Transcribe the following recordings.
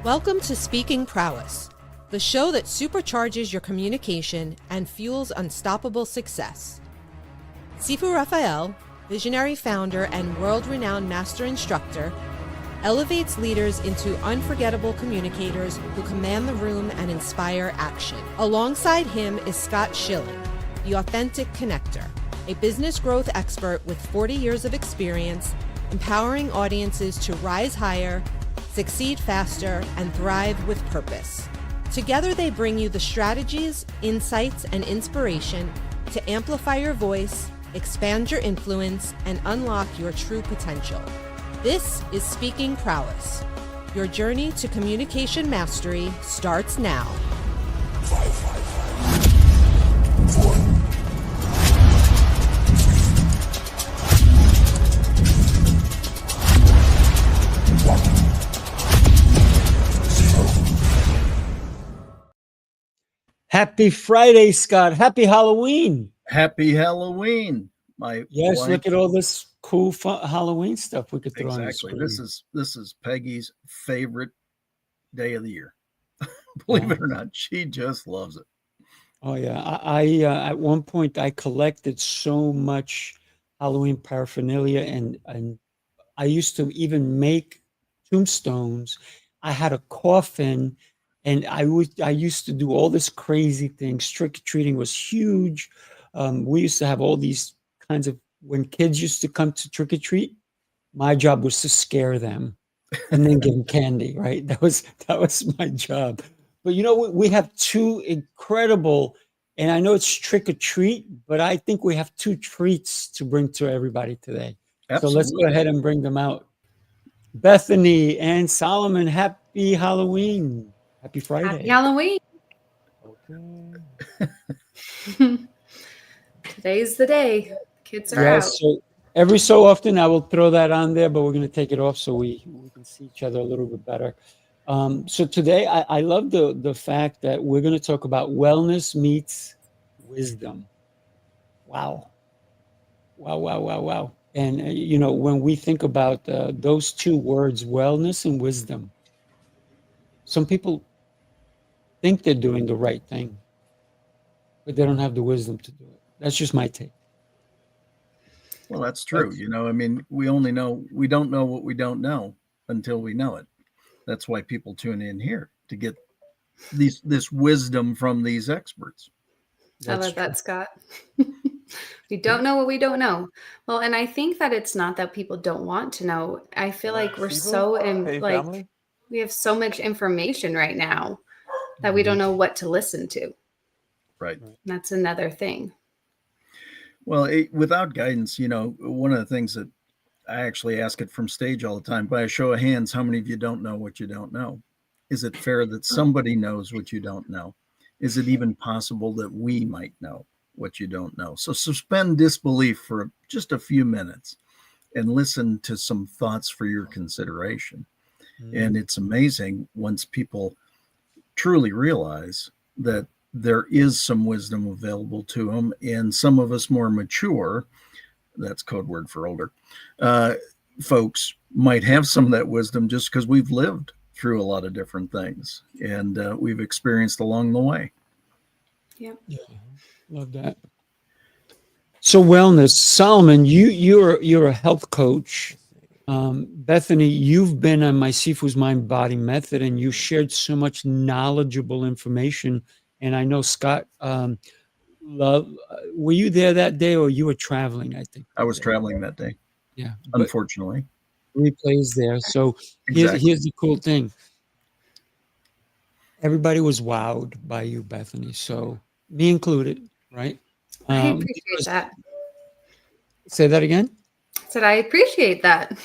Welcome to Speaking Prowess, the show that supercharges your communication and fuels unstoppable success. Sifu Rafael, visionary founder and world-renowned master instructor, elevates leaders into unforgettable communicators who command the room and inspire action. Alongside him is Scott Schilling, the authentic connector, a business growth expert with 40 years of experience, empowering audiences to rise higher, succeed faster, and thrive with purpose. Together, they bring you the strategies, insights, and inspiration to amplify your voice, expand your influence, and unlock your true potential. This is Speaking Prowess. Your journey to communication mastery starts now. Happy Friday, Scott. Happy Halloween. Happy Halloween. Look at all this cool fun Halloween stuff we could throw on the screen. This is Peggy's favorite day of the year. Believe it or not, she just loves it. Oh yeah. I at one point I collected so much Halloween paraphernalia and I used to even make tombstones. I had a coffin. And I used to do all this crazy things. Trick-or-treating was huge. We used to have all these kinds of, when kids used to come to trick-or-treat, my job was to scare them and then give them candy, right? That was my job. But you know, we have two incredible, and I know it's trick-or-treat, but I think we have two treats to bring to everybody today. Absolutely. So let's go ahead and bring them out. Bethany and Solomon, happy Halloween. Happy Friday. Happy Halloween. Okay. Today's the day. Kids are out. So every so often I will throw that on there, but we're going to take it off so we can see each other a little bit better. So today I love the fact that we're going to talk about wellness meets wisdom. Wow. And, you know, when we think about those two words, wellness and wisdom, some people think they're doing the right thing, but they don't have the wisdom to do it. That's just my take. Well, that's true. You know, I mean, we don't know what we don't know until we know it. That's why people tune in here to get this wisdom from these experts. I love that, Scott. We don't know what we don't know. Well, and I think that it's not that people don't want to know. I feel like we're so we have so much information right now that we don't know what to listen to. Right. That's another thing. Well, without guidance, you know, one of the things that I actually ask it from stage all the time, by a show of hands, how many of you don't know what you don't know? Is it fair that somebody knows what you don't know? Is it even possible that we might know what you don't know? So suspend disbelief for just a few minutes and listen to some thoughts for your consideration. And it's amazing once people truly realize that there is some wisdom available to them, and some of us more mature, that's code word for older, folks might have some of that wisdom just because we've lived through a lot of different things and we've experienced along the way. Yeah. Love that. So wellness, Solomon, you're a health coach. Bethany, you've been on my Sifu's Mind Body Method, and you shared so much knowledgeable information. And I know Scott, were you there that day, or you were traveling? I think I was traveling that day. Yeah, unfortunately. Replays there. So exactly. here's the cool thing. Everybody was wowed by you, Bethany. So me included, right? I appreciate that. Say that again. Said I appreciate that.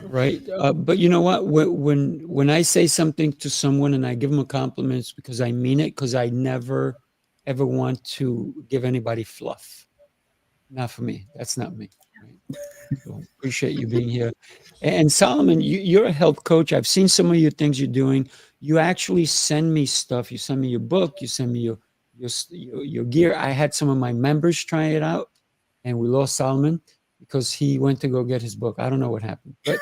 Right. But you know what? When I say something to someone and I give them a compliment, it's because I mean it, because I never, ever want to give anybody fluff. Not for me. That's not me. Right? So appreciate you being here. And Solomon, you're a health coach. I've seen some of your things you're doing. You actually send me stuff. You send me your book. You send me your gear. I had some of my members try it out, and we lost Solomon. because he went to go get his book. I don't know what happened, but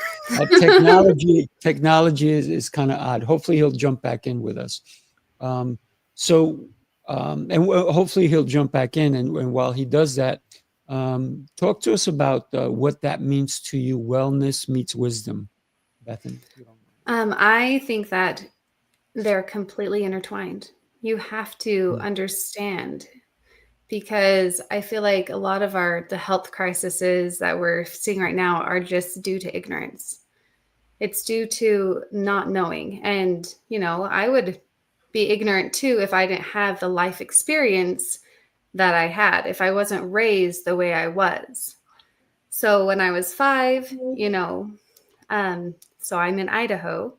technology is kind of odd. Hopefully he'll jump back in with us. Hopefully he'll jump back in. And while he does that, talk to us about what that means to you. Wellness meets wisdom, Bethany. I think that they're completely intertwined. You have to understand, because I feel like a lot of the health crises that we're seeing right now are just due to ignorance. It's due to not knowing. And, I would be ignorant too if I didn't have the life experience that I had, if I wasn't raised the way I was. So when I was 5, so I'm in Idaho,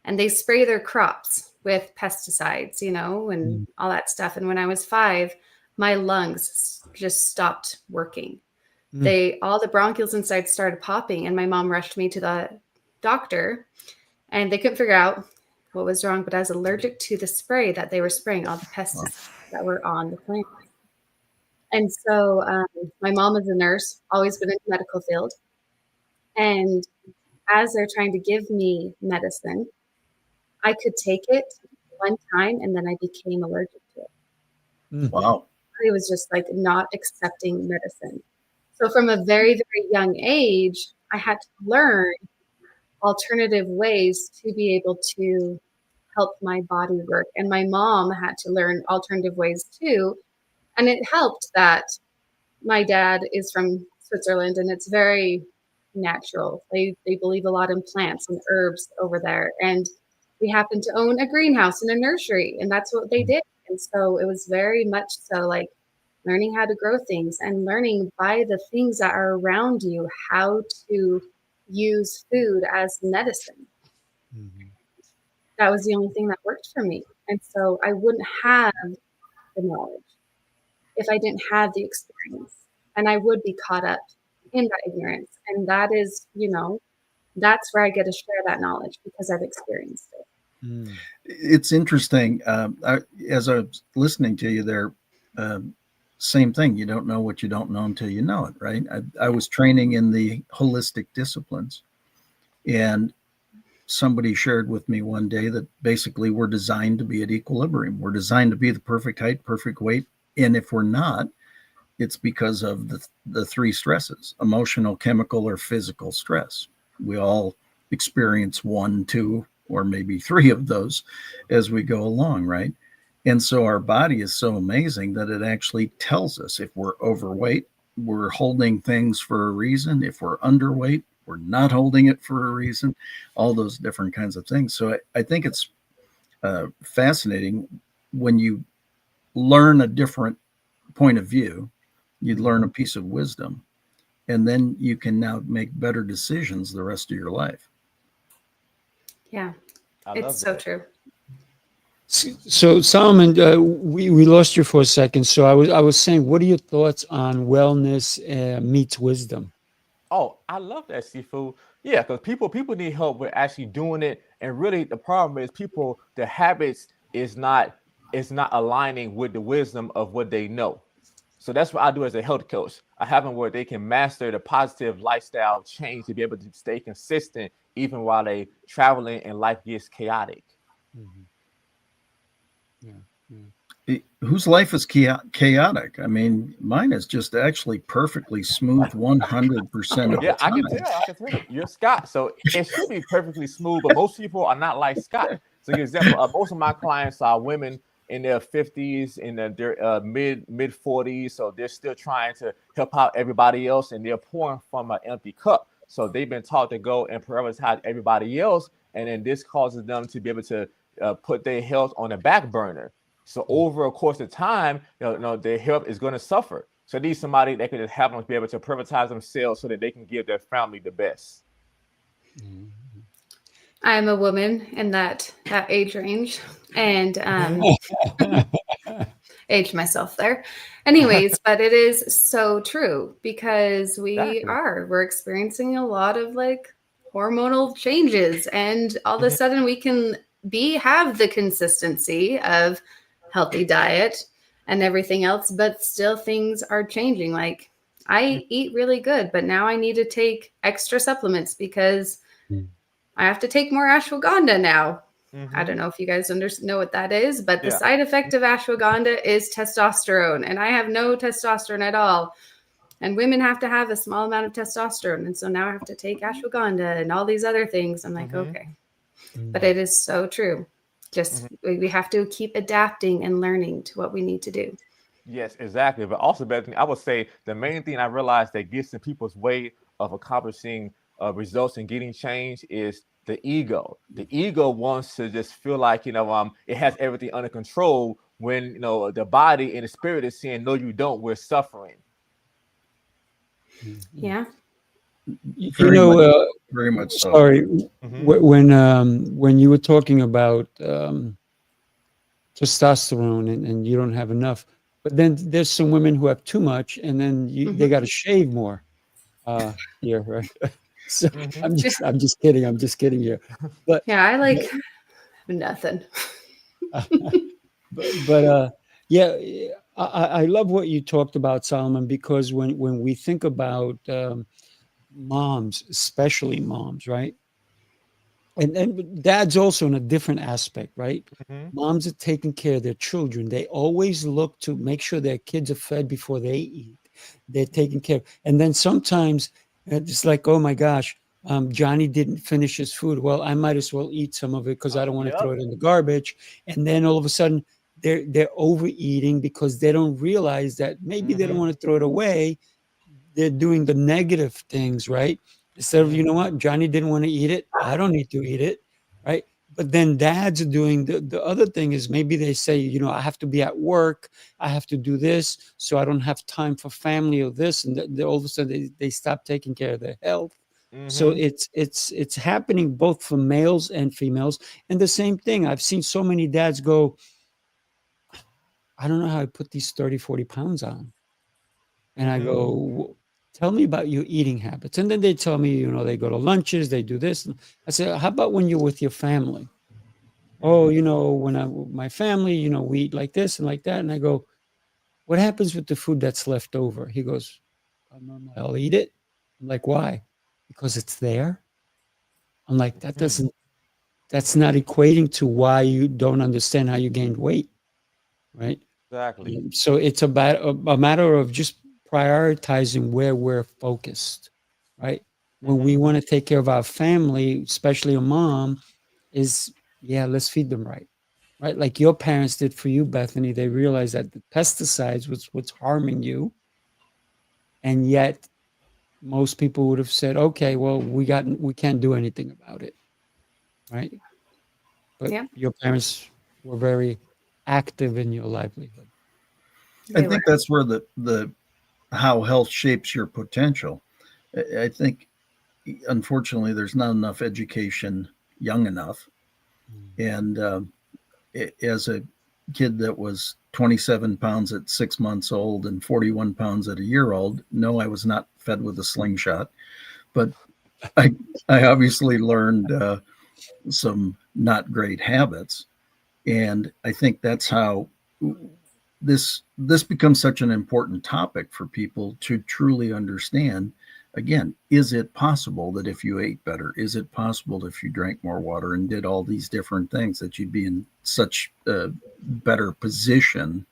and they spray their crops with pesticides, and all that stuff. And when I was 5, my lungs just stopped working. All the bronchioles inside started popping, and my mom rushed me to the doctor, and they couldn't figure out what was wrong, but I was allergic to the spray that they were spraying, all the pesticides that were on the plant. And so my mom is a nurse, always been in the medical field. And as they're trying to give me medicine, I could take it one time and then I became allergic to it. Wow. I was just like not accepting medicine. So from a very, very young age, I had to learn alternative ways to be able to help my body work. And my mom had to learn alternative ways too. And it helped that my dad is from Switzerland, and it's very natural. They believe a lot in plants and herbs over there. And we happened to own a greenhouse and a nursery, and that's what they did. And so it was very much so like learning how to grow things and learning by the things that are around you how to use food as medicine. That was the only thing that worked for me. And so I wouldn't have the knowledge if I didn't have the experience, and I would be caught up in that ignorance. And that is, that's where I get to share that knowledge, because I've experienced it. It's interesting. As I was listening to you there, same thing. You don't know what you don't know until you know it, right? I was training in the holistic disciplines, and somebody shared with me one day that basically we're designed to be at equilibrium. We're designed to be the perfect height, perfect weight. And if we're not, it's because of the 3 stresses: emotional, chemical, or physical stress. We all experience 1, 2, or maybe 3 of those as we go along, right? And so our body is so amazing that it actually tells us if we're overweight, we're holding things for a reason. If we're underweight, we're not holding it for a reason, all those different kinds of things. So I think it's fascinating when you learn a different point of view, you learn a piece of wisdom, and then you can now make better decisions the rest of your life. Yeah, it's so true. So Solomon, we lost you for a second. So I was saying, what are your thoughts on wellness meets wisdom? Oh, I love that, Sifu. Yeah, because people need help with actually doing it. And really the problem is the habits is not aligning with the wisdom of what they know. So that's what I do as a health coach. I have them where they can master the positive lifestyle change to be able to stay consistent even while they traveling and life gets chaotic. Whose life is chaotic? I mean, mine is just actually perfectly smooth 100% of Yeah, the time. I can tell you. You're Scott, so it should be perfectly smooth, but most people are not like Scott. So for example, most of my clients are women in their 50s, in their mid 40s, so they're still trying to help out everybody else, and they're pouring from an empty cup. So they've been taught to go and prioritize everybody else, and then this causes them to be able to put their health on the back burner. So over a course of time, their health is going to suffer. So they need somebody that can just have them to be able to prioritize themselves so that they can give their family the best. I'm a woman in that age range, and aged myself there. Anyways, but it is so true, because we're experiencing a lot of like hormonal changes, and all of a sudden we can have the consistency of healthy diet and everything else, but still things are changing. Like I eat really good, but now I need to take extra supplements because I have to take more ashwagandha now. I don't know if you guys know what that is, but the side effect of ashwagandha is testosterone, and I have no testosterone at all. And women have to have a small amount of testosterone. And so now I have to take ashwagandha and all these other things. I'm like, okay. But it is so true. Just we have to keep adapting and learning to what we need to do. Yes, exactly. But also, Bethany, I would say the main thing I realized that gets in people's way of accomplishing results and getting change is the ego. The ego wants to just feel like, it has everything under control when, the body and the spirit is saying, no, you don't, we're suffering. Yeah. Very much so. Sorry, when you were talking about testosterone and you don't have enough, but then there's some women who have too much, and then they got to shave more. Here, right? So I'm just kidding here. But yeah, I like nothing. but yeah, I love what you talked about, Solomon, because when we think about moms, especially moms, right? And dads also in a different aspect, right? Moms are taking care of their children. They always look to make sure their kids are fed before they eat. They're taking care. And then sometimes it's like, oh my gosh, Johnny didn't finish his food. Well, I might as well eat some of it because I don't want to throw it in the garbage. And then all of a sudden they're overeating because they don't realize that maybe they don't want to throw it away. They're doing the negative things, right? Instead of, you know what, Johnny didn't want to eat it, I don't need to eat it, right? But then dads are doing the other thing is maybe they say, I have to be at work, I have to do this, so I don't have time for family or this, and all of a sudden they stop taking care of their health. So it's happening both for males and females. And the same thing, I've seen so many dads go, I don't know how I put these 30, 40 pounds on. And I go, tell me about your eating habits. And then they tell me, they go to lunches, they do this. And I say, how about when you're with your family? Oh, when I'm with my family, we eat like this and like that. And I go, what happens with the food that's left over? He goes, I'll eat it. I'm like, why? Because it's there. I'm like, that's not equating to why you don't understand how you gained weight. Right. Exactly. So it's about a matter of just prioritizing where we're focused, right? When we want to take care of our family, especially a mom, let's feed them right? Like your parents did for you, Bethany. They realized that the pesticides was what's harming you. And yet most people would have said, okay, well, we can't do anything about it. Right. But your parents were very active in your livelihood. I think that's where the how health shapes your potential. I think, unfortunately, there's not enough education young enough. And as a kid that was 27 pounds at 6 months old and 41 pounds at a year old, no, I was not fed with a slingshot. But I obviously learned some not great habits. And I think that's how this becomes such an important topic for people to truly understand. Again, is it possible that if you ate better, is it possible if you drank more water and did all these different things that you'd be in such a better position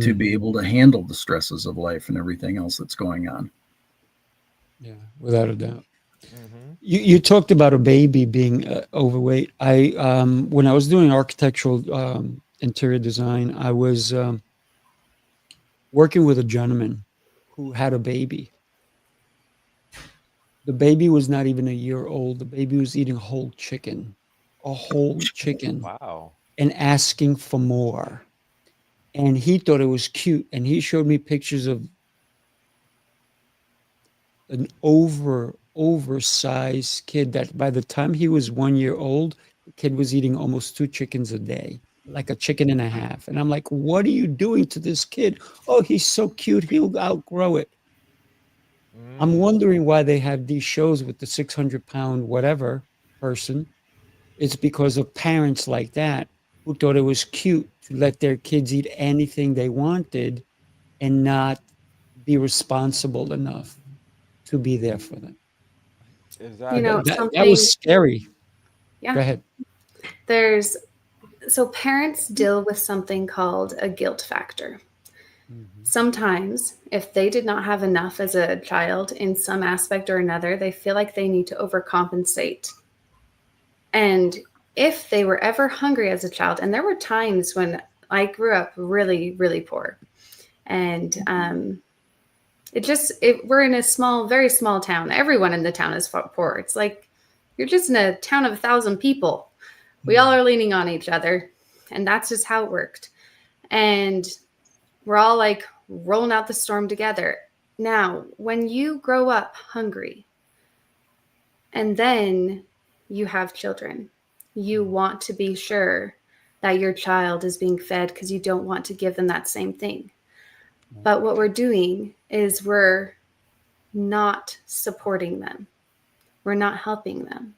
to be able to handle the stresses of life and everything else that's going on? Yeah, without a doubt. You talked about a baby being overweight. When I was doing architectural interior design, I was working with a gentleman who had a baby. The baby was not even a year old. The baby was eating a whole chicken. Wow. And asking for more. And he thought it was cute. And he showed me pictures of an oversized kid that by the time he was 1 year old, the kid was eating almost 2 chickens a day, like a chicken and a half. And I'm like, what are you doing to this kid? Oh, he's so cute. He'll outgrow it. I'm wondering why they have these shows with the 600-pound whatever person. It's because of parents like that who thought it was cute to let their kids eat anything they wanted and not be responsible enough to be there for them. Exactly. You know, That was scary. Yeah. Go ahead. So parents deal with something called a guilt factor. Sometimes, if they did not have enough as a child in some aspect or another, they feel like they need to overcompensate. And if they were ever hungry as a child, and there were times when I grew up really, really poor, and we're in a very small town. Everyone in the town is poor. It's like you're just in a town of 1,000 people. We all are leaning on each other, and that's just how it worked. And we're all like rolling out the storm together. Now, when you grow up hungry and then you have children, you want to be sure that your child is being fed because you don't want to give them that same thing. But what we're doing is we're not supporting them. We're not helping them.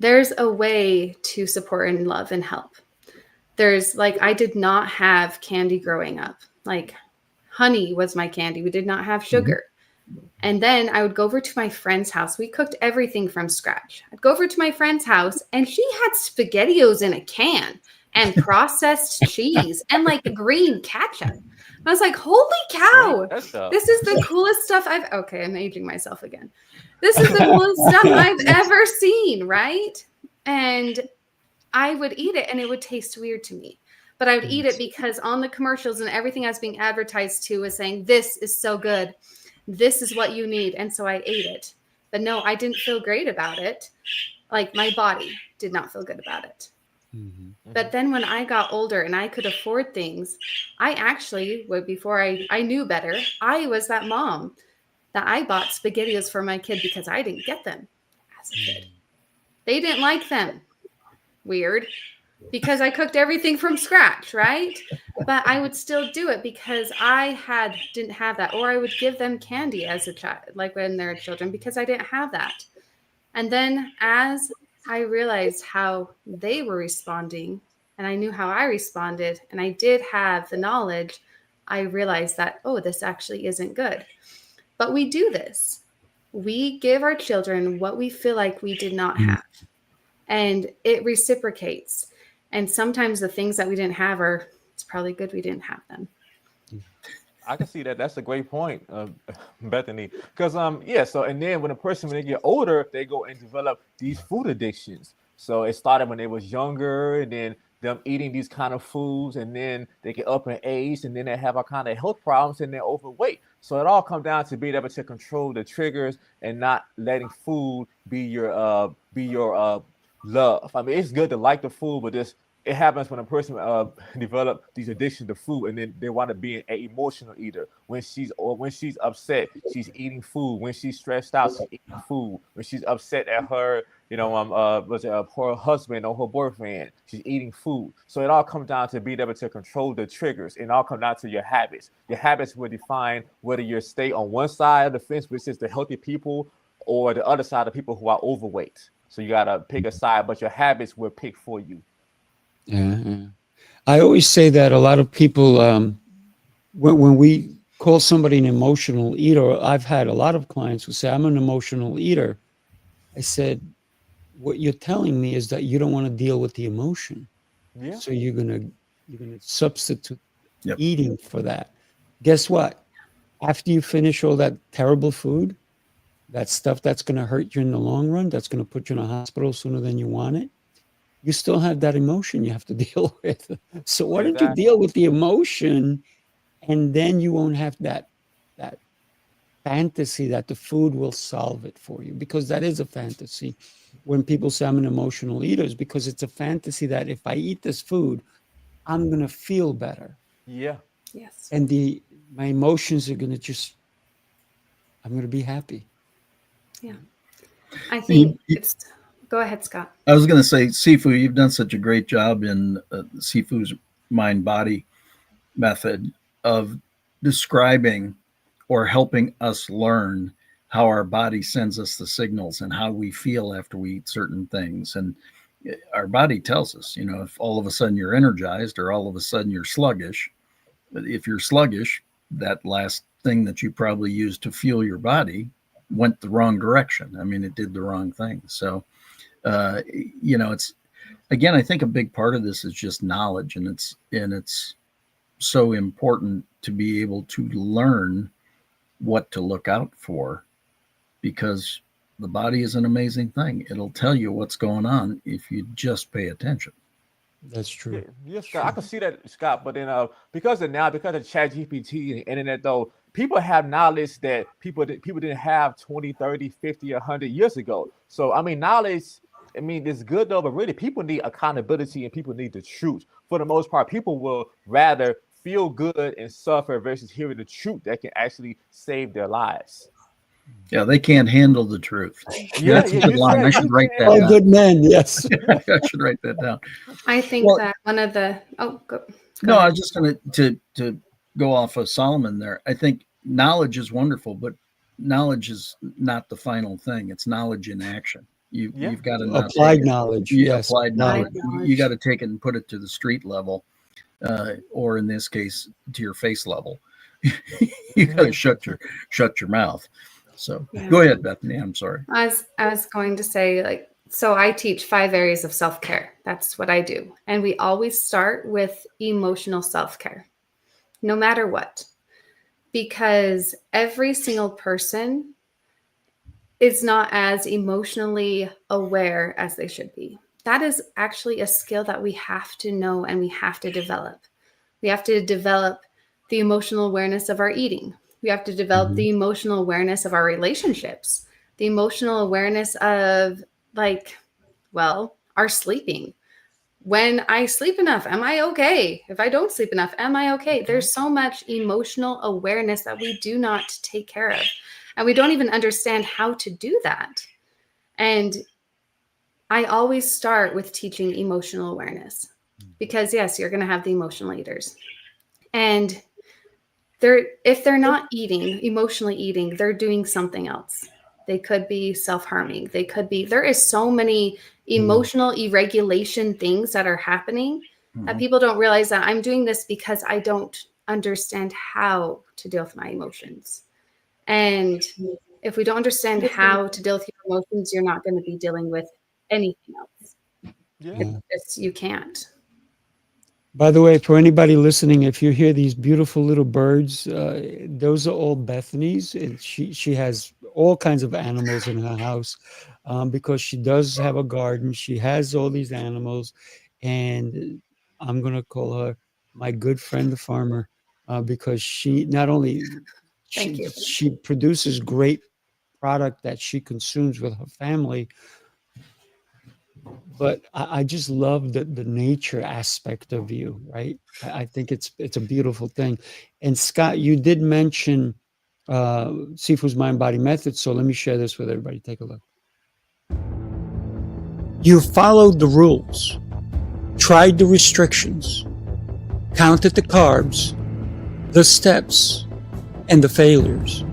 There's a way to support and love and help. I did not have candy growing up. Like honey was my candy. We did not have sugar. And then I would go over to my friend's house. We cooked everything from scratch. I'd go over to my friend's house and she had SpaghettiOs in a can and processed cheese and like green ketchup. I was like, holy cow, this is the coolest stuff I'm aging myself again. This is the coolest stuff I've ever seen, right? And I would eat it and it would taste weird to me. But I would eat it because on the commercials and everything I was being advertised to was saying, this is so good. This is what you need. And so I ate it. But no, I didn't feel great about it. Like my body did not feel good about it. But then when I got older and I could afford things, I actually, before I knew better, I was that mom that I bought SpaghettiOs for my kid because I didn't get them as a kid. They didn't like them. Weird. Because I cooked everything from scratch, right? But I would still do it because I didn't have that. Or I would give them candy as a child, like when they're children, because I didn't have that. And then as I realized how they were responding and I knew how I responded and I did have the knowledge, I realized that, this actually isn't good. But we do this. We give our children what we feel like we did not have. And it reciprocates. And sometimes the things that we didn't have it's probably good we didn't have them. I can see that. That's a great point, Bethany. Because so and then when they get older, they go and develop these food addictions. So it started when they was younger, and then them eating these kind of foods, and then they get up in age, and then they have all kind of health problems, and they're overweight. So it all comes down to being able to control the triggers and not letting food be your love. I mean, it's good to like the food, but it happens when a person develop these addictions to food, and then they want to be an emotional eater. When she's upset, she's eating food. When she's stressed out, she's eating food. When she's upset at her, her husband or her boyfriend, she's eating food. So it all comes down to being able to control the triggers, and it all comes down to your habits. Your habits will define whether you stay on one side of the fence, which is the healthy people, or the other side of people who are overweight. So you gotta pick a side, but your habits will pick for you. Yeah. I always say that a lot of people, when we call somebody an emotional eater, I've had a lot of clients who say, I'm an emotional eater. I said, what you're telling me is that you don't want to deal with the emotion. Yeah. So you're gonna substitute eating for that. Guess what? After you finish all that terrible food, that stuff that's going to hurt you in the long run, that's going to put you in a hospital sooner than you want it, you still have that emotion you have to deal with. So why don't you deal with the emotion, and then you won't have that fantasy that the food will solve it for you, because that is a fantasy. When people say I'm an emotional eater, is because it's a fantasy that if I eat this food, I'm going to feel better. Yeah. Yes. And my emotions are going to I'm going to be happy. Yeah. I think go ahead, Scott. I was going to say, Sifu, you've done such a great job in Sifu's mind-body method of describing or helping us learn how our body sends us the signals and how we feel after we eat certain things. And our body tells us, if all of a sudden you're energized or all of a sudden you're sluggish. But if you're sluggish, that last thing that you probably used to fuel your body went the wrong direction. I mean, it did the wrong thing. So, it's, again, I think a big part of this is just knowledge, and it's so important to be able to learn what to look out for, because the body is an amazing thing. It'll tell you what's going on if you just pay attention. That's true. Yes, Scott, I can see that, Scott. But then, because of ChatGPT and the internet, though, people have knowledge that people didn't have 20, 30, 50, 100 years ago. So, I mean, knowledge, I mean, it's good, though, but really, people need accountability and people need the truth. For the most part, people will rather feel good and suffer versus hearing the truth that can actually save their lives. Yeah, they can't handle the truth. Yeah, that's a good line. I should write that down. All good men, yes. I should write that down. I think that one of the go no, ahead. I was just going to go off of Solomon there. I think knowledge is wonderful, but knowledge is not the final thing. It's knowledge in action. You've got to applied knowledge. Yes, applied knowledge. You got to take it and put it to the street level, or in this case, to your face level. You got to shut your mouth. So go ahead, Bethany. I'm sorry. I was going to say, so I teach 5 areas of self-care. That's what I do. And we always start with emotional self-care, no matter what, because every single person is not as emotionally aware as they should be. That is actually a skill that we have to know and we have to develop. We have to develop the emotional awareness of our eating. We have to develop the emotional awareness of our relationships, the emotional awareness of our sleeping. When I sleep enough, am I okay? If I don't sleep enough, am I okay? There's so much emotional awareness that we do not take care of. And we don't even understand how to do that. And I always start with teaching emotional awareness because, yes, you're going to have the emotional eaters. And if they're not emotionally eating, they're doing something else. They could be self-harming. There is so many emotional irregulation things that are happening that people don't realize that I'm doing this because I don't understand how to deal with my emotions. And if we don't understand how to deal with your emotions, you're not going to be dealing with anything else. Yeah. You can't. By the way, for anybody listening, if you hear these beautiful little birds, those are all Bethany's. And she has all kinds of animals in her house because she does have a garden. She has all these animals. And I'm going to call her my good friend, the farmer, because she not only she produces great product that she consumes with her family, but I just love the nature aspect of you, right? I think it's a beautiful thing. And Scott, you did mention Sifu's Mind Body Method, so let me share this with everybody. Take a look. You followed the rules, tried the restrictions, counted the carbs, the steps, and the failures.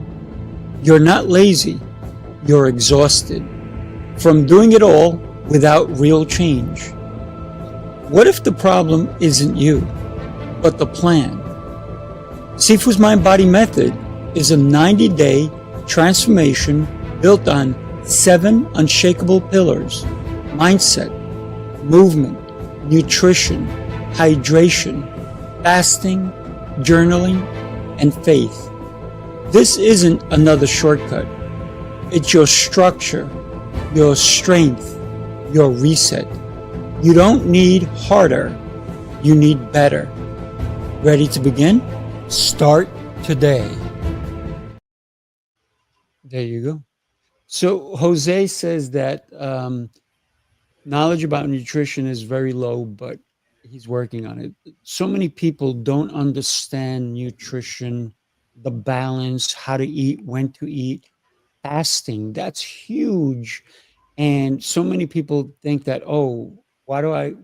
You're not lazy, you're exhausted from doing it all without real change. What if the problem isn't you, but the plan? Sifu's Mind Body Method is a 90-day transformation built on 7 unshakable pillars: mindset, movement, nutrition, hydration, fasting, journaling, and faith. This isn't another shortcut. It's your structure, your strength, your reset. You don't need harder, you need better. Ready to begin? Start today. There you go. So Jose says that knowledge about nutrition is very low, but he's working on it. So many people don't understand nutrition, the balance, how to eat, when to eat, fasting. That's huge. And so many people think that, why do I,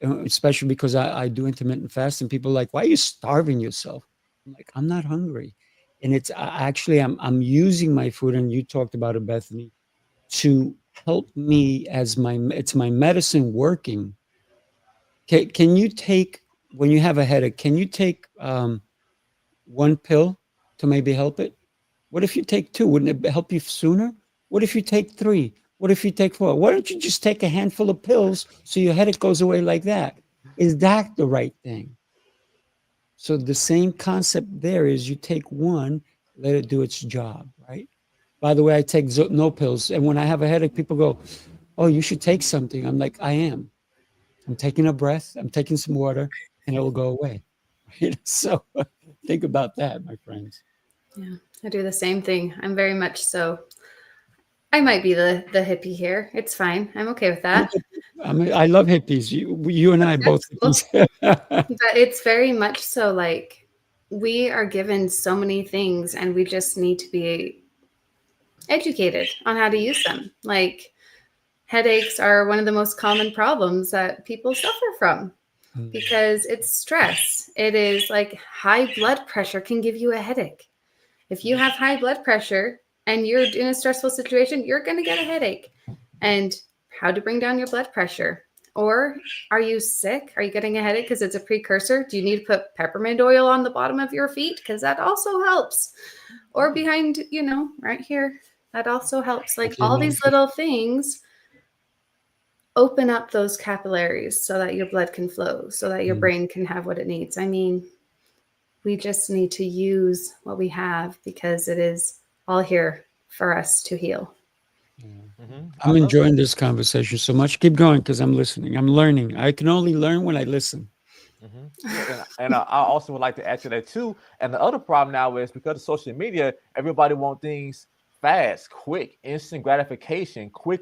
especially because I do intermittent fasting, people are like, why are you starving yourself? I'm like, I'm not hungry. And it's actually, I'm using my food, and you talked about it, Bethany, to help me it's my medicine working. Can you take, when you have a headache, can you take one pill to maybe help it? What if you take 2? Wouldn't it help you sooner? What if you take 3? What if you take 4? Why don't you just take a handful of pills so your headache goes away like that? Is that the right thing? So the same concept there is you take 1, let it do its job, right? By the way, I take no pills. And when I have a headache, people go, oh, you should take something. I'm like, I am. I'm taking a breath. I'm taking some water and it will go away. Right? So think about that, my friends. Yeah, I do the same thing. I'm very much so. I might be the hippie here. It's fine. I'm okay with that. I love hippies. You and I both. But it's very much so like we are given so many things and we just need to be educated on how to use them. Like headaches are one of the most common problems that people suffer from because it's stress. It is like high blood pressure can give you a headache. If you have high blood pressure and you're in a stressful situation, you're going to get a headache. And how to bring down your blood pressure? Or are you sick? Are you getting a headache because it's a precursor? Do you need to put peppermint oil on the bottom of your feet? Because that also helps. Or behind, right here, that also helps. Like all these little things open up those capillaries so that your blood can flow, so that your brain can have what it needs. I mean, we just need to use what we have because it is all here for us to heal. I'm enjoying this conversation so much. Keep going because I'm listening. I'm learning. I can only learn when I listen. And I also would like to add to that too. And the other problem now is because of social media, everybody wants things fast, quick, instant gratification, quick.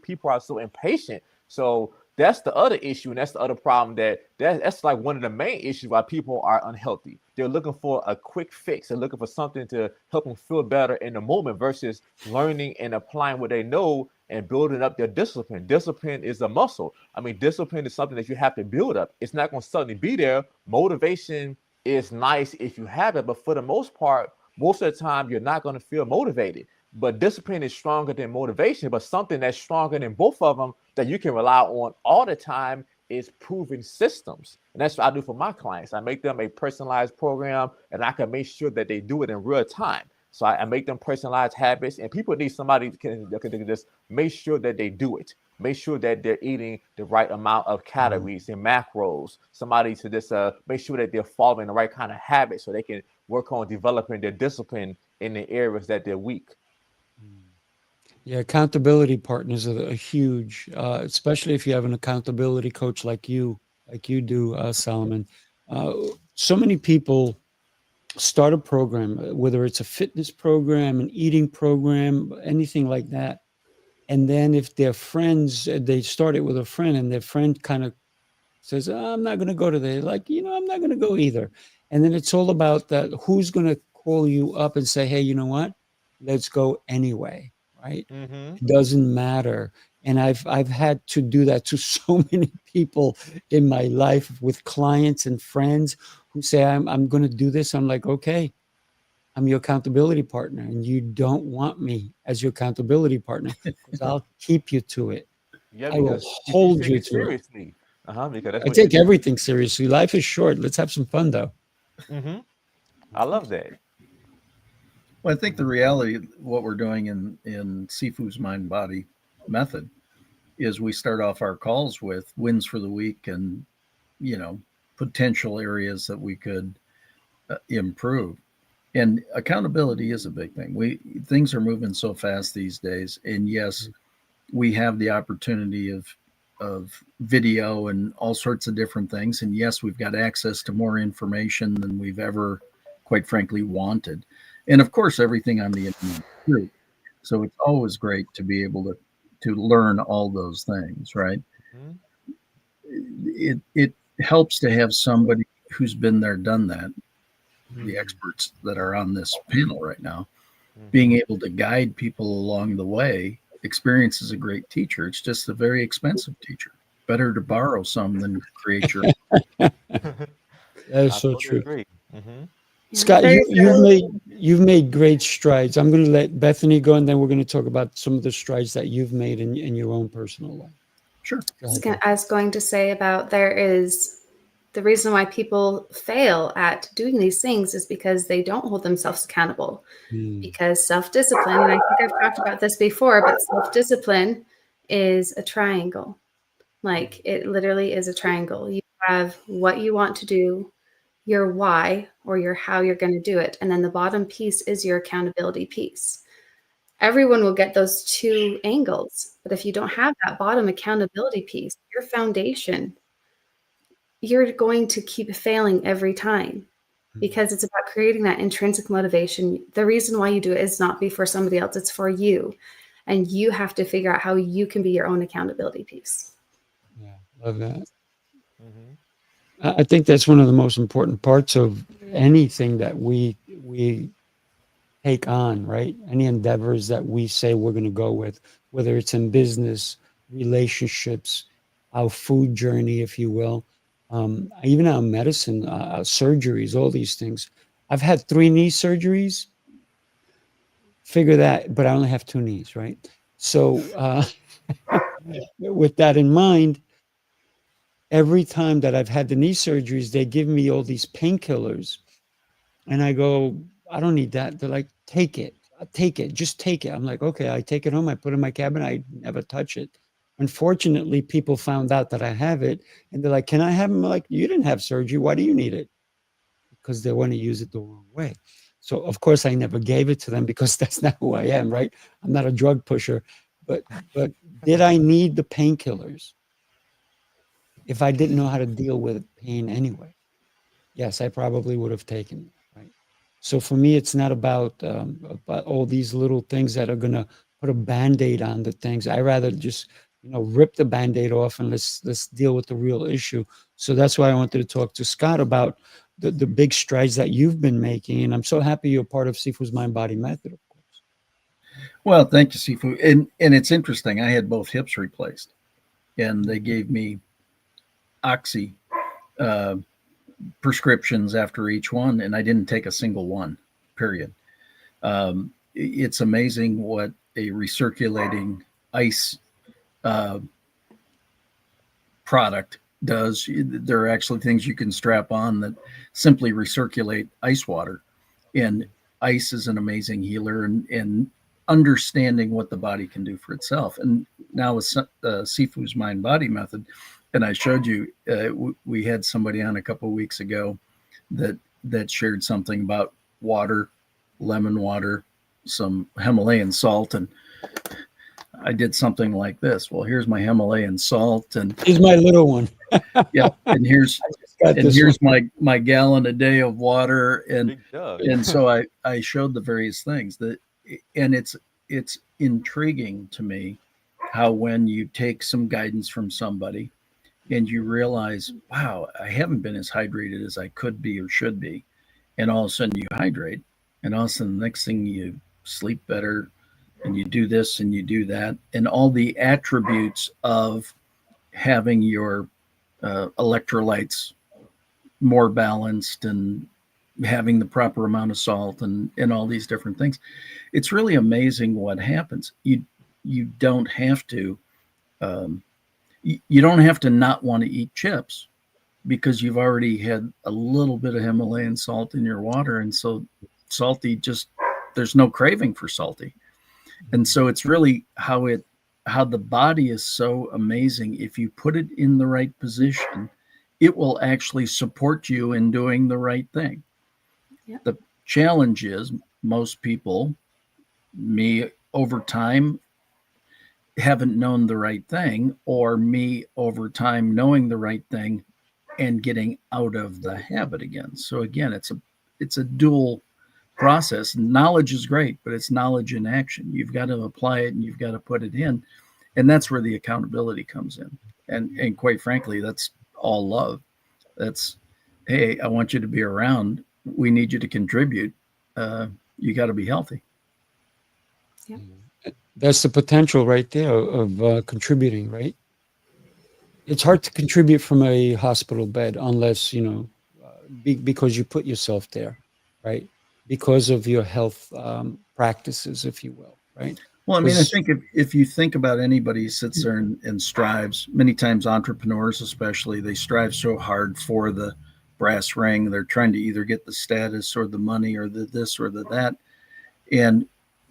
People are so impatient. So that's the other issue, and that's the other problem that's like one of the main issues why people are unhealthy. They're looking for a quick fix. They're looking for something to help them feel better in the moment versus learning and applying what they know and building up their discipline. Discipline is a muscle. I mean, discipline is something that you have to build up. It's not going to suddenly be there. Motivation is nice if you have it, but for the most part, most of the time, you're not going to feel motivated. But discipline is stronger than motivation, but something that's stronger than both of them that you can rely on all the time is proven systems. And that's what I do for my clients. I make them a personalized program and I can make sure that they do it in real time. So I make them personalized habits, and people need somebody that can just make sure that they do it. Make sure that they're eating the right amount of calories and macros. Somebody to just make sure that they're following the right kind of habits so they can work on developing their discipline in the areas that they're weak. Yeah, accountability partners are huge, especially if you have an accountability coach like you do, Solomon. So many people start a program, whether it's a fitness program, an eating program, anything like that. And then if their friends, they start it with a friend and their friend kind of says, oh, I'm not going to go to the, I'm not going to go either. And then it's all about that. Who's going to call you up and say, hey, you know what? Let's go anyway. Right? It doesn't matter. And I've had to do that to so many people in my life with clients and friends who say, I'm going to do this. I'm like, okay, I'm your accountability partner. And you don't want me as your accountability partner because I'll keep you to it. Yeah, I will hold you to seriously. it. Because I take everything seriously. Life is short. Let's have some fun, though. I love that. Well, I think the reality of what we're doing in Sifu's mind body method is we start off our calls with wins for the week and, potential areas that we could improve. And accountability is a big thing. Things are moving so fast these days. And yes, we have the opportunity of video and all sorts of different things. And yes, we've got access to more information than we've ever, quite frankly, wanted. And of course, everything on the internet is true. So it's always great to be able to learn all those things, right? It helps to have somebody who's been there, done that, the experts that are on this panel right now, being able to guide people along the way. Experience is a great teacher. It's just a very expensive teacher. Better to borrow some than create your own. That is so true. Agree. Scott, you've made great strides. I'm going to let Bethany go, and then we're going to talk about some of the strides that you've made in your own personal life. Sure. I was going to say about there is the reason why people fail at doing these things is because they don't hold themselves accountable. Because self-discipline, and I think I've talked about this before, but self-discipline is a triangle. Like, it literally is a triangle. You have what you want to do, your why, or your how you're going to do it. And then the bottom piece is your accountability piece. Everyone will get those two angles. But if you don't have that bottom accountability piece, your foundation, you're going to keep failing every time, because it's about creating that intrinsic motivation. The reason why you do it is not be for somebody else, it's for you. And you have to figure out how you can be your own accountability piece. Yeah, love that. I think that's one of the most important parts of anything that we take on, right? Any endeavors that we say we're going to go with, whether it's in business, relationships, our food journey, if you will, even our medicine, surgeries, all these things. I've had 3 knee surgeries. Figure that, but I only have 2 knees, right? So with that in mind, every time that I've had the knee surgeries, they give me all these painkillers. And I go, I don't need that. They're like, take it, just take it. I'm like, okay, I take it home. I put it in my cabinet. I never touch it. Unfortunately, people found out that I have it. And they're like, can I have them? I'm like, you didn't have surgery. Why do you need it? Because they want to use it the wrong way. So, of course, I never gave it to them because that's not who I am, right? I'm not a drug pusher. But did I need the painkillers if I didn't know how to deal with pain anyway? Yes, I probably would have taken it, right? So for me, it's not about all these little things that are going to put a Band-Aid on the things. I rather just, rip the Band-Aid off and let's deal with the real issue. So that's why I wanted to talk to Scott about the big strides that you've been making. And I'm so happy you're part of Sifu's Mind Body Method, of course. Well, thank you, Sifu. And it's interesting. I had both hips replaced, and they gave me oxy prescriptions after each one, and I didn't take a single one, period. It's amazing what a recirculating ice product does. There are actually things you can strap on that simply recirculate ice water, and ice is an amazing healer, and understanding what the body can do for itself. And now with Sifu's Mind Body Method, and I showed you, we had somebody on a couple of weeks ago that shared something about water, lemon water, some Himalayan salt, and I did something like this. Well, here's my Himalayan salt, and here's my little one. Yeah, and here's my gallon a day of water, and so I showed the various things and it's intriguing to me how when you take some guidance from somebody and you realize, wow, I haven't been as hydrated as I could be or should be, and all of a sudden you hydrate, and all of a sudden the next thing you sleep better, and you do this and you do that, and all the attributes of having your electrolytes more balanced and having the proper amount of salt and all these different things. It's really amazing what happens. You don't have to not want to eat chips because you've already had a little bit of Himalayan salt in your water, and so salty, there's no craving for salty. And so it's really how the body is so amazing. If you put it in the right position, it will actually support you in doing the right thing. Yeah. The challenge is most people, me over time, haven't known the right thing, or me over time knowing the right thing and getting out of the habit again. So again, it's a dual process. Knowledge is great, but it's knowledge in action. You've got to apply it and you've got to put it in. And that's where the accountability comes in. And quite frankly, that's all love. That's, hey, I want you to be around. We need you to contribute. You got to be healthy. Yeah. That's the potential right there of contributing, right? It's hard to contribute from a hospital bed unless, because you put yourself there, right? Because of your health practices, if you will, right? Well, I mean, I think if you think about anybody who sits there and strives, many times entrepreneurs especially, they strive so hard for the brass ring. They're trying to either get the status or the money or the this or the that. And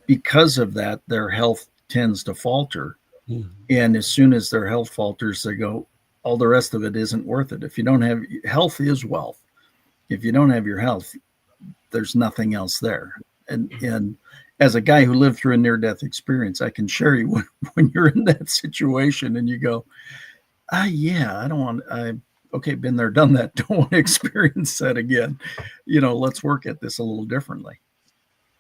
because of that, their health tends to falter. And as soon as their health falters, they go, all the rest of it isn't worth it. If you don't have health is wealth. If you don't have your health, there's nothing else there. And as a guy who lived through a near-death experience, I can share you when you're in that situation and you go, yeah, I don't want, okay, been there, done that. Don't want to experience that again. Let's work at this a little differently.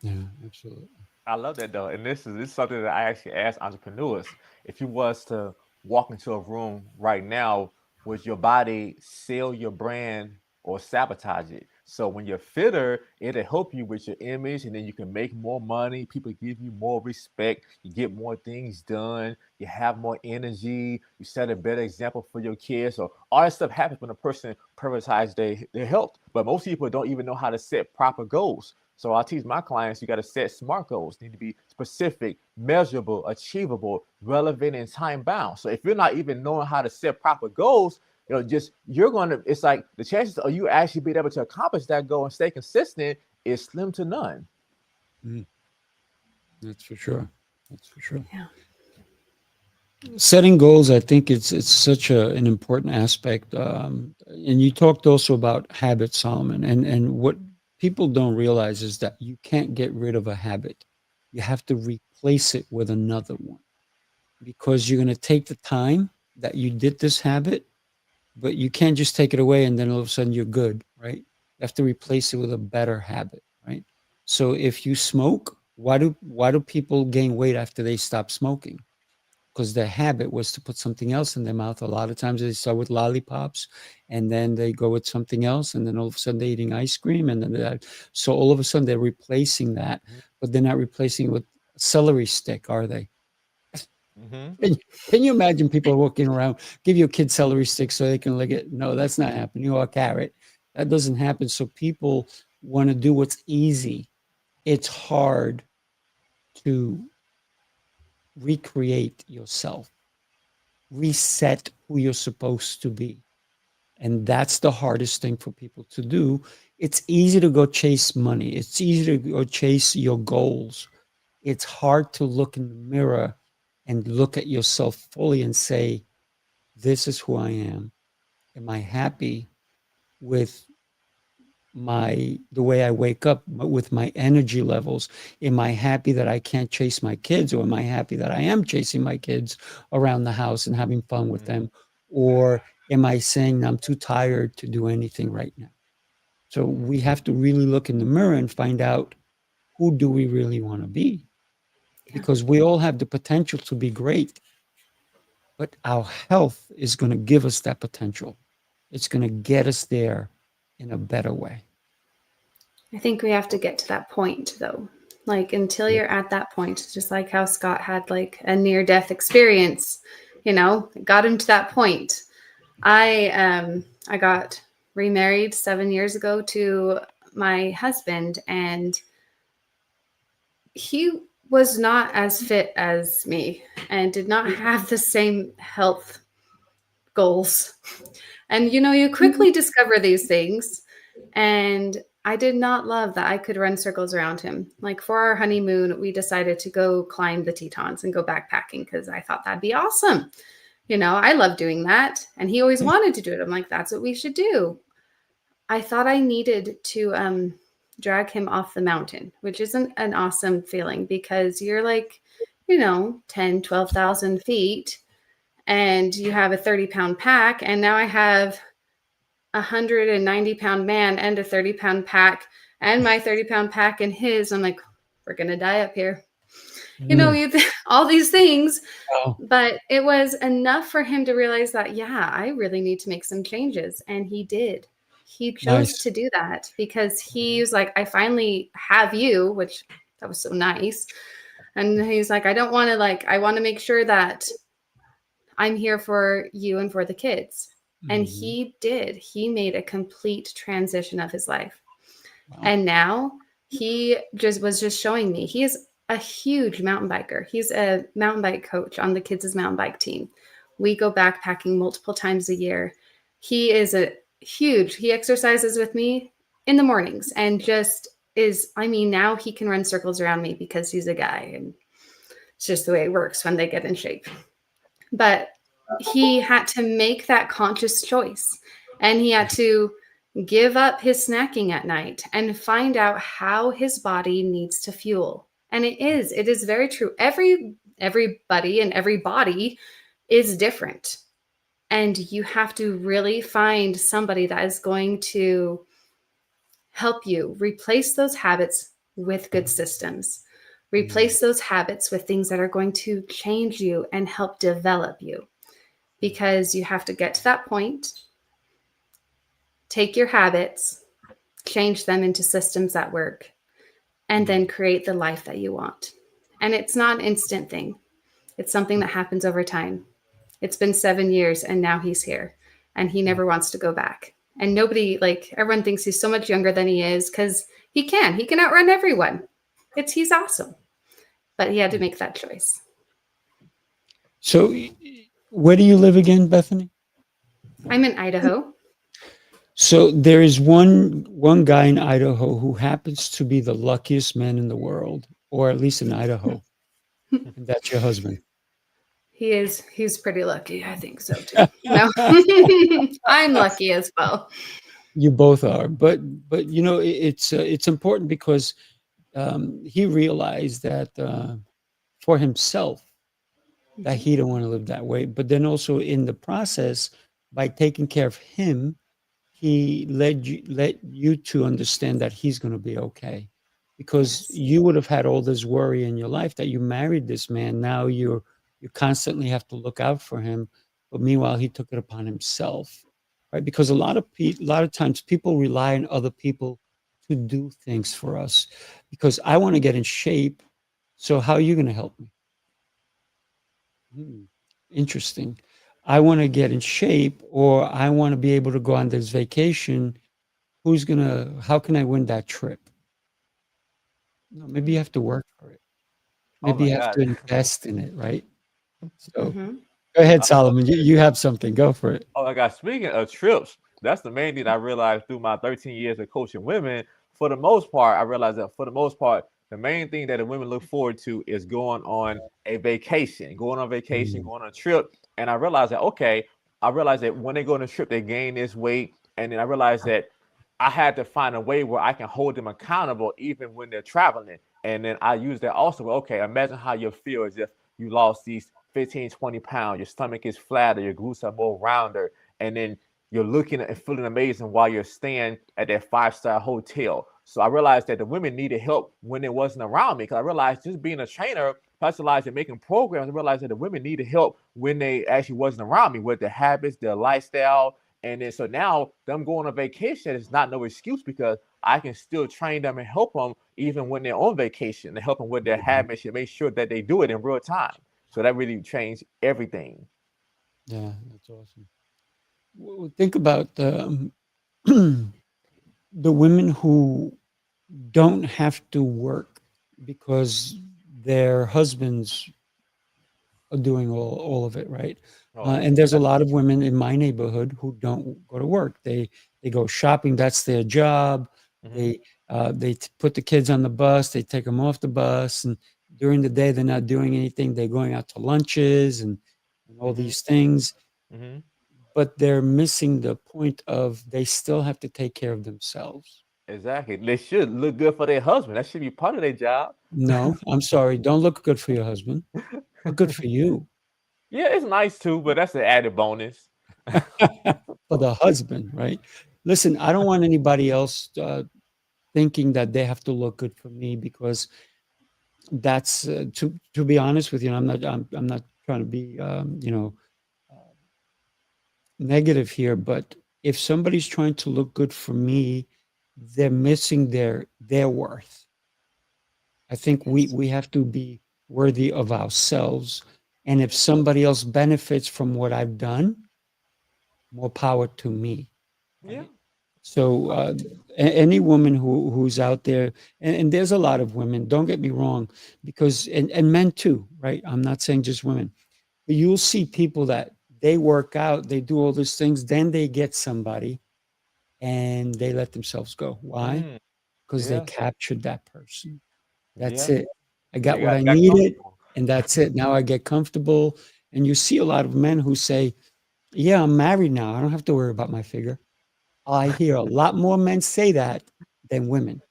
Yeah, absolutely. I love that though. And this is something that I actually ask entrepreneurs. If you was to walk into a room right now, would your body sell your brand or sabotage it? So when you're fitter, it'll help you with your image, and then you can make more money. People give you more respect. You get more things done. You have more energy. You set a better example for your kids. So all that stuff happens when a person prioritizes their health. But most people don't even know how to set proper goals. So I teach my clients, you got to set SMART goals. They need to be specific, measurable, achievable, relevant, and time bound. So if you're not even knowing how to set proper goals, it's like the chances of you actually being able to accomplish that goal and stay consistent is slim to none. That's for sure. Yeah. Setting goals, I think it's such an important aspect. And you talked also about habits, Solomon, and what people don't realize is that you can't get rid of a habit. You have to replace it with another one, because you're going to take the time that you did this habit, but you can't just take it away and then all of a sudden you're good, right? You have to replace it with a better habit, right? So if you smoke, why do people gain weight after they stop smoking? Because their habit was to put something else in their mouth. A lot of times they start with lollipops and then they go with something else, and then all of a sudden they're eating ice cream, and then so all of a sudden they're replacing that, but they're not replacing it with celery stick, are they? Can you imagine people walking around, give your kid celery sticks so they can lick it? No, that's not happening. Or a carrot. That doesn't happen. So people want to do what's easy. It's hard to recreate yourself, reset who you're supposed to be. And that's the hardest thing for people to do. It's easy to go chase money. It's easy to go chase your goals. It's hard to look in the mirror and look at yourself fully and say, this is who I am. Am I happy with the way I wake up, with my energy levels? Am I happy that I can't chase my kids? Or am I happy that I am chasing my kids around the house and having fun with them? Or am I saying I'm too tired to do anything right now? So we have to really look in the mirror and find out, who do we really want to be? Because we all have the potential to be great, but our health is going to give us that potential. It's going to get us there in a better way. I think we have to get to that point, though. Like, until you're at that point, just like how Scott had like a near-death experience, got him to that point. I got remarried 7 years ago to my husband, and he was not as fit as me and did not have the same health goals. And, you quickly discover these things. And I did not love that I could run circles around him. Like, for our honeymoon, we decided to go climb the Tetons and go backpacking because I thought that'd be awesome. I love doing that. And he always wanted to do it. I'm like, that's what we should do. I thought I needed to drag him off the mountain, which isn't an awesome feeling, because you're like, 10, 12,000 feet, and you have a 30-pound pack. And now I have a 190-pound man and a 30-pound pack, and my 30-pound pack and his. I'm like, we're going to die up here. All these things. Wow. But it was enough for him to realize that, I really need to make some changes. And he did. He chose to do that because he was like, I finally have you, which that was so nice. And he's like, I don't want to I want to make sure that I'm here for you and for the kids. And he did. He made a complete transition of his life. Wow. And now he was just showing me, he is a huge mountain biker. He's a mountain bike coach on the kids' mountain bike team. We go backpacking multiple times a year. He is he exercises with me in the mornings and just is, I mean, now he can run circles around me because he's a guy, and it's just the way it works when they get in shape. But he had to make that conscious choice, and he had to give up his snacking at night and find out how his body needs to fuel. And it is very true. Everybody and every body is different. And you have to really find somebody that is going to help you replace those habits with good systems. Replace those habits with things that are going to change you and help develop you. Because you have to get to that point, take your habits, change them into systems that work, and then create the life that you want. And it's not an instant thing. It's something that happens over time. It's been 7 years and now he's here and he never wants to go back. And nobody, like, everyone thinks he's so much younger than he is because he can outrun everyone. He's awesome. But he had to make that choice. So where do you live again, Bethany? I'm in Idaho. So there is one guy in Idaho who happens to be the luckiest man in the world, or at least in Idaho. And that's your husband. He's pretty lucky. I think so too. No, I'm lucky as well. You both are, but you know, it's important because he realized that for himself that he don't want to live that way, but then also in the process, by taking care of him, he led you to understand that he's going to be okay, because you would have had all this worry in your life that you married this man. Now you constantly have to look out for him, but meanwhile he took it upon himself, right? Because a lot of times people rely on other people to do things for us. Because I want to get in shape, so how are you going to help me? Interesting. I want to get in shape, or I want to be able to go on this vacation. How can I win that trip? No, maybe you have to work for it. Maybe you have to invest in it, right? So go ahead, Solomon. You have something. Go for it. Oh my God. Speaking of trips, that's the main thing I realized through my 13 years of coaching women. For the most part, I realized that the main thing that the women look forward to is going on a vacation, going on a trip. And I realized that when they go on a trip, they gain this weight. And then I realized that I had to find a way where I can hold them accountable even when they're traveling. And then I use that also. Okay, imagine how you feel as if you lost these 15, 20 pounds. Your stomach is flatter, your glutes are more rounder. And then you're looking and feeling amazing while you're staying at that 5-star hotel. So I realized that the women needed help when it wasn't around me, because I realized just being a trainer, specialized in making programs, I realized that the women needed help when they actually wasn't around me with their habits, their lifestyle. And then so now them going on vacation is not no excuse, because I can still train them and help them even when they're on vacation, and help them with their habits and make sure that they do it in real time. So that really changed everything. Yeah, that's awesome. Well, think about the women who don't have to work because their husbands are doing all of it, right? And there's a lot of women in my neighborhood who don't go to work. They go shopping. That's their job. They put the kids on the bus. They take them off the bus, and during the day they're not doing anything. They're going out to lunches and all these things. But they're missing the point of they still have to take care of themselves. Exactly. They should look good for their husband. That should be part of their job. No, I'm sorry. Don't look good for your husband. Look good for you. Yeah, it's nice too, but that's an added bonus. For the husband, right? Listen, I don't want anybody else thinking that they have to look good for me, because that's to be honest with you. I'm not trying to be negative here, but if somebody's trying to look good for me, they're missing their worth. I think we have to be worthy of ourselves. And if somebody else benefits from what I've done, more power to me. Yeah. So any woman who's out there, and there's a lot of women, don't get me wrong, because and men too, right? I'm not saying just women, but you'll see people that they work out, they do all these things, then they get somebody and they let themselves go. Why? Mm, Because they yeah, captured that person. That's yeah. it. I got They what I got needed, comfortable. and that's it. Now I get comfortable. And you see a lot of men who say, yeah, I'm married now. I don't have to worry about my figure. I hear a lot more men say that than women.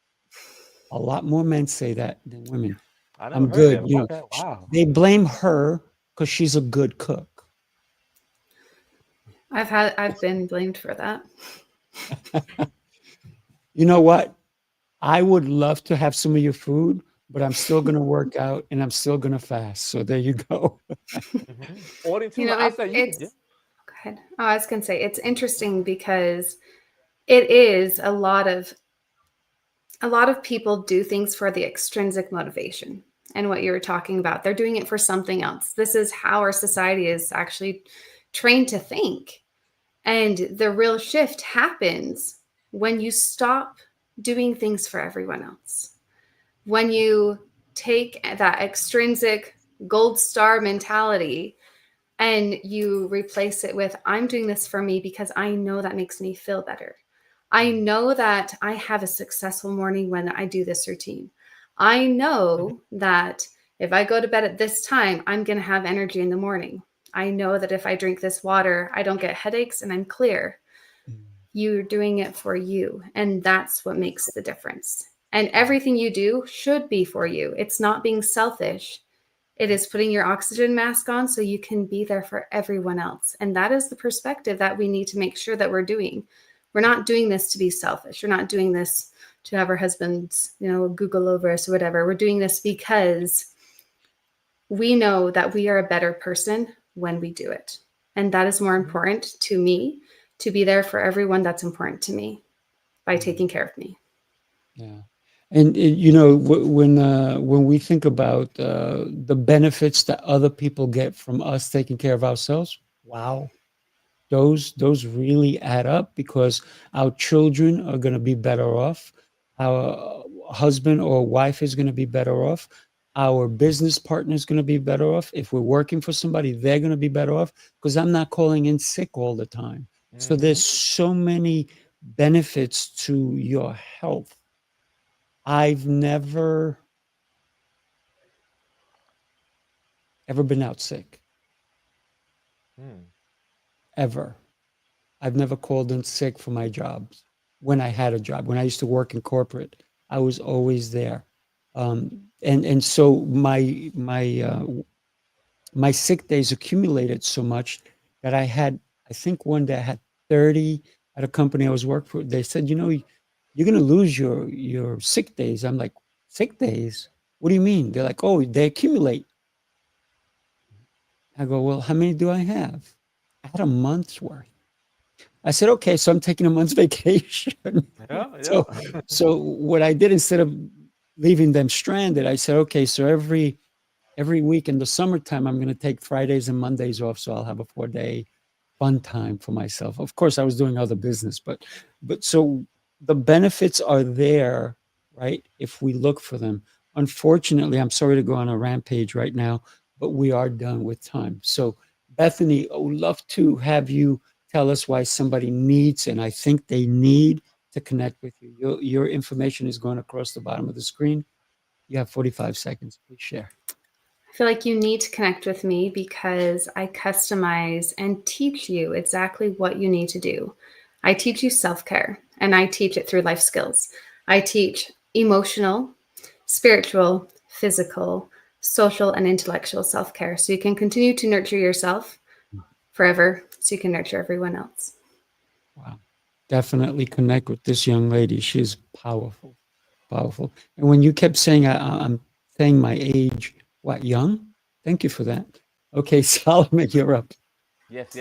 A lot more men say that than women. I never I'm heard good. that. Okay, wow. They blame her because she's a good cook. I've been blamed for that. You know what? I would love to have some of your food, but I'm still going to work out and I'm still going to fast. So there you go. According to You know, I said you could. it's go ahead. Oh, I was gonna say it's interesting because it is a lot of people do things for the extrinsic motivation. And what you were talking about, they're doing it for something else. This is how our society is actually trained to think. And the real shift happens when you stop doing things for everyone else. When you take that extrinsic gold star mentality and you replace it with, I'm doing this for me because I know that makes me feel better. I know that I have a successful morning when I do this routine. I know that if I go to bed at this time, I'm going to have energy in the morning. I know that if I drink this water, I don't get headaches and I'm clear. You're doing it for you. And that's what makes the difference. And everything you do should be for you. It's not being selfish. It is putting your oxygen mask on so you can be there for everyone else. And that is the perspective that we need to make sure that we're doing. We're not doing this to be selfish. We're not doing this to have our husbands, Google over us or whatever. We're doing this because we know that we are a better person when we do it. And that is more important to me, to be there for everyone that's important to me by taking care of me. Yeah. And when we think about the benefits that other people get from us taking care of ourselves, wow, those really add up because our children are going to be better off. Our husband or wife is going to be better off. Our business partner is going to be better off. If we're working for somebody, they're going to be better off because I'm not calling in sick all the time. So there's so many benefits to your health. I've never ever been out sick. Ever. I've never called in sick for my jobs. When I had a job, when I used to work in corporate, I was always there. And so my sick days accumulated so much that I think one day I had 30 at a company I was working for. They said, you're going to lose your sick days. I'm like, sick days? What do you mean? They're like, oh, they accumulate. I go, well, how many do I have? I had a month's worth. I said, okay, so I'm taking a month's vacation. So what I did, instead of leaving them stranded, I said, okay, so every week in the summertime, I'm going to take Fridays and Mondays off. So I'll have a 4-day fun time for myself. Of course, I was doing other business, but so the benefits are there, right? If we look for them. Unfortunately, I'm sorry to go on a rampage right now, but we are done with time. So Bethany, I would love to have you tell us why somebody needs, and I think they need, to connect with you. Your information is going across the bottom of the screen. You have 45 seconds. Please share. I feel like you need to connect with me because I customize and teach you exactly what you need to do. I teach you self-care, and I teach it through life skills. I teach emotional, spiritual, physical, social, and intellectual self-care so you can continue to nurture yourself forever so you can nurture everyone else. Wow. Definitely connect with this young lady. She's powerful, powerful. And when you kept saying, I'm saying my age, what, young? Thank you for that. Okay, Solomon, you're up. Yes.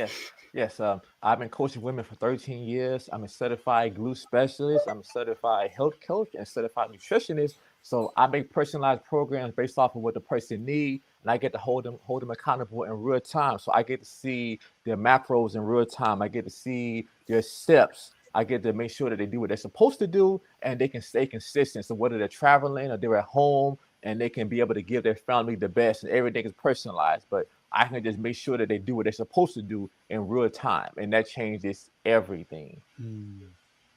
I've been coaching women for 13 years. I'm a certified glute specialist. I'm a certified health coach and certified nutritionist. So I make personalized programs based off of what the person needs, and I get to hold them accountable in real time. So I get to see their macros in real time. I get to see their steps I get to make sure that they do what they're supposed to do, and they can stay consistent. So whether they're traveling or they're at home, and they can be able to give their family the best, and everything is personalized. But I can just make sure that they do what they're supposed to do in real time, and that changes everything.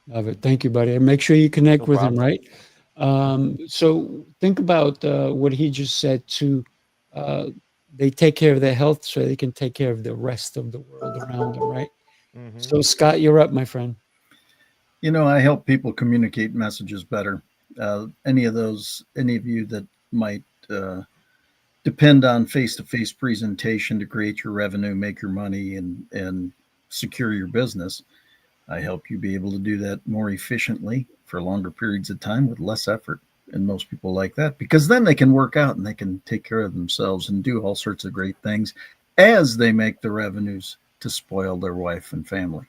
Love it. Thank you, buddy. And make sure you connect No with him, problem. right? So think about what he just said too. They take care of their health so they can take care of the rest of the world around them, right? So Scott, you're up, my friend. You know, I help people communicate messages better. Any of you that might depend on face-to-face presentation to create your revenue, make your money, and secure your business, I help you be able to do that more efficiently for longer periods of time with less effort. And most people like that because then they can work out and they can take care of themselves and do all sorts of great things as they make the revenues to spoil their wife and family.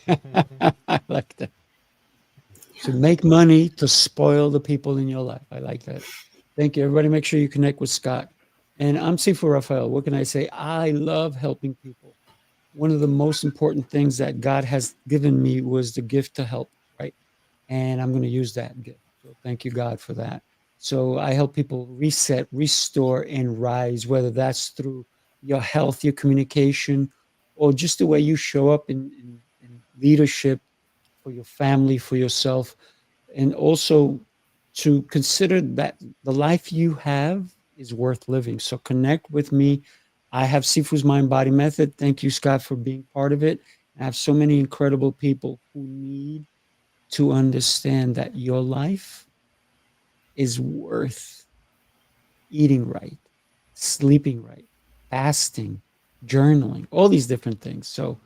I like that. So make money to spoil the people in your life. I like that. Thank you. Everybody make sure you connect with Scott. And I'm Sifu Rafael. What can I say? I love helping people. One of the most important things that God has given me was the gift to help, right? And I'm going to use that gift. So thank you, God, for that. So I help people reset, restore, and rise, whether that's through your health, your communication, or just the way you show up in leadership for your family, for yourself, and also to consider that the life you have is worth living. So connect with me. I have Sifu's Mind Body Method. Thank you, Scott, for being part of it. I have so many incredible people who need to understand that your life is worth eating right, sleeping right, fasting, journaling, all these different things. So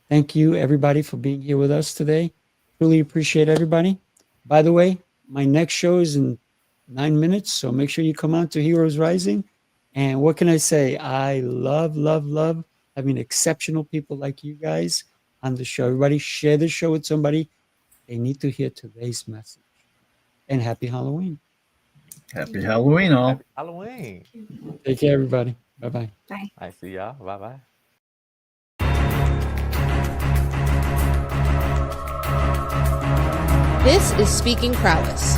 thank you, everybody, for being here with us today. Really appreciate everybody. By the way, my next show is in 9 minutes, so make sure you come out to Heroes Rising. And what can I say? I love having exceptional people like you guys on the show. Everybody share the show with somebody. They need to hear today's message. And happy Halloween. Happy Halloween, all. Happy Halloween. Take care, everybody. Bye-bye. Bye. I see y'all. Bye-bye. This is Speaking Prowess,